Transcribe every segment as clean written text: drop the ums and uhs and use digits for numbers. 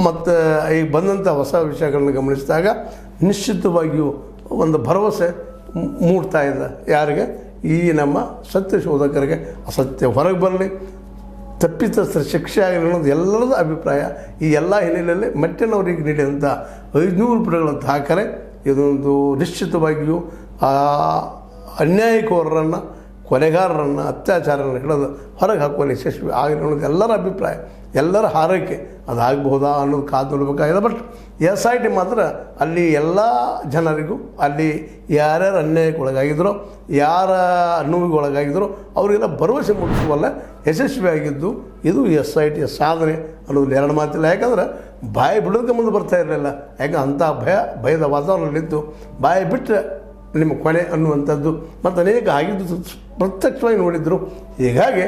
ಮತ್ತು ಈಗ ಬಂದಂಥ ಹೊಸ ವಿಷಯಗಳನ್ನು ಗಮನಿಸಿದಾಗ ನಿಶ್ಚಿತವಾಗಿಯೂ ಒಂದು ಭರವಸೆ ಮೂಡ್ತಾ ಇದೆ. ಯಾರಿಗೆ? ಈ ನಮ್ಮ ಸತ್ಯ ಶೋಧಕರಿಗೆ ಅಸತ್ಯ ಹೊರಗೆ ಬರಲಿ, ತಪ್ಪಿತಸ್ಥರ ಶಿಕ್ಷೆ ಆಗಲಿ ಅನ್ನೋದು ಎಲ್ಲರದ ಅಭಿಪ್ರಾಯ. ಈ ಎಲ್ಲ ಹಿನ್ನೆಲೆಯಲ್ಲಿ ಮೆಟ್ಟಿನವರಿಗೆ ನೀಡಿದಂಥ 500 ಪುಟಗಳ ದಾಖಲೆ ಇದೊಂದು ನಿಶ್ಚಿತವಾಗಿಯೂ ಅನ್ಯಾಯಕೋರರನ್ನು, ಕೊಲೆಗಾರರನ್ನು, ಅತ್ಯಾಚಾರಗಳನ್ನು ಹಿಡಿದು ಹೊರಗೆ ಹಾಕುವಲ್ಲಿ ಯಶಸ್ವಿ ಆಗಲಿ ಅನ್ನೋದು ಎಲ್ಲರ ಅಭಿಪ್ರಾಯ, ಎಲ್ಲರ ಹಾರೈಕೆ. ಅದಾಗಬಹುದಾ ಅನ್ನೋದು ಕಾದು ನೋಡಬೇಕಾಗಿದೆ. ಬಟ್ SIT ಮಾತ್ರ ಅಲ್ಲಿ ಎಲ್ಲ ಜನರಿಗೂ, ಅಲ್ಲಿ ಯಾರ್ಯಾರು ಅನ್ಯಾಯಕ್ಕೆ ಒಳಗಾಗಿದ್ದರೋ, ಯಾರ ನೋವಿಗೆ ಒಳಗಾಗಿದ್ದರೋ ಅವರಿಗೆಲ್ಲ ಭರವಸೆ ಮೂಡಿಸುವಲ್ಲ ಯಶಸ್ವಿಯಾಗಿದ್ದು ಇದು SITಯ ಸಾಧನೆ ಅನ್ನೋದು ಎರಡು ಮಾತಿಲ್ಲ. ಯಾಕಂದ್ರೆ ಬಾಯಿ ಬಿಡೋದಕ್ಕೆ ಮುಂದೆ ಬರ್ತಾ ಇರಲಿಲ್ಲ. ಯಾಕೆ ಅಂಥ ಭಯದ ವಾತಾವರಣದಲ್ಲಿದ್ದು ಬಾಯಿ ಬಿಟ್ಟರೆ ನಿಮ್ಮ ಕೊನೆ ಅನ್ನುವಂಥದ್ದು ಮತ್ತು ಅನೇಕ ಆಗಿದ್ದು ಪ್ರತ್ಯಕ್ಷವಾಗಿ ನೋಡಿದ್ರು. ಹೀಗಾಗಿ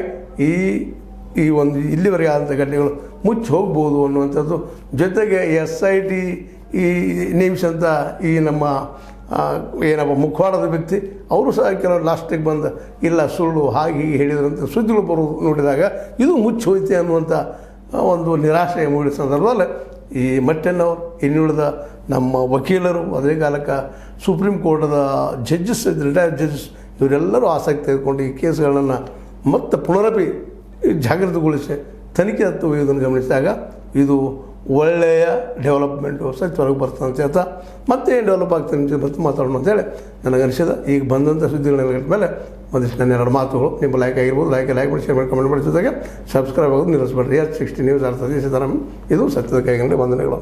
ಈ ಒಂದು ಇಲ್ಲಿವರೆಗೆ ಆದಂಥ ಘಟನೆಗಳು ಮುಚ್ಚಿ ಹೋಗ್ಬೋದು ಅನ್ನುವಂಥದ್ದು. ಜೊತೆಗೆ SIT ಈ ನೇಮಿಸಂಥ ಈ ನಮ್ಮ ಏನಪ್ಪ ಮುಖವಾಡದ ವ್ಯಕ್ತಿ ಅವರು ಸಹ ಕೆಲವರು ಲಾಸ್ಟಿಗೆ ಬಂದು ಇಲ್ಲ ಸುಳ್ಳು ಹಾಗೆ ಹೀಗೆ ಹೇಳಿದ್ರಂತ ಸುದ್ದಿಗಳು ಬರೋದು ನೋಡಿದಾಗ ಇದು ಮುಚ್ಚಿ ಹೋಯ್ತೆ ಅನ್ನುವಂಥ ಒಂದು ನಿರಾಶೆ ಮೂಡಿದ ಸಂದರ್ಭದಲ್ಲಿ ಈ ಮಟ್ಟೆನವರು ಇನ್ನುಳಿದ ನಮ್ಮ ವಕೀಲರು, ಅದೇ ಕಾಲಕ್ಕೆ ಸುಪ್ರೀಂ ಕೋರ್ಟದ ಜಡ್ಜಸ್, ರಿಟೈರ್ಡ್ ಜಡ್ಜಸ್ ಇವರೆಲ್ಲರೂ ಆಸಕ್ತಿ ತೆಗೆದುಕೊಂಡು ಈ ಕೇಸ್ಗಳನ್ನು ಮತ್ತೆ ಪುನರಪಿ ಜಾಗೃತಗೊಳಿಸಿ ತನಿಖೆ ಹತ್ತು ಒಯ್ಯೋದನ್ನು ಗಮನಿಸಿದಾಗ ಇದು ಒಳ್ಳೆಯ ಡೆವಲಪ್ಮೆಂಟು ಸತ್ಯ ಹೊರಗೆ ಬರ್ತದೆ ಅಂತ ಹೇಳ್ತಾ ಮತ್ತೇನು ಡೆವಲಪ್ ಆಗ್ತದೆ ಅಂತ ಮಾತಾಡೋಣ ಅಂತೇಳಿ ನನಗನಿಸಿದ. ಈಗ ಬಂದಂಥ ಸುದ್ದಿಗಳ ಮೇಲೆ ಒಂದಿಷ್ಟು ನನ್ನ ಎರಡು ಮಾತುಗಳು ನಿಮ್ಮ ಲೈಕ್ ಆಗಿರ್ಬೋದು. ಲೈಕ್ ಮಾಡಿ, ಶೇರ್ ಮಾಡಿ, ಕಮೆಂಟ್ ಮಾಡಿ, ಜೊತೆಗೆ ಸಬ್ಸ್ಕ್ರೈಬ್ ಆಗೋದು ನಿಲ್ಲಿಸಬೇಡ್ರಿ. S60 ನ್ಯೂಸ್ ಅರ್ಥ ಸೀತಾರಾಮ್, ಇದು ಸತ್ಯದ ಕೈಗಂಡೆ ವಂದನೆಗಳು.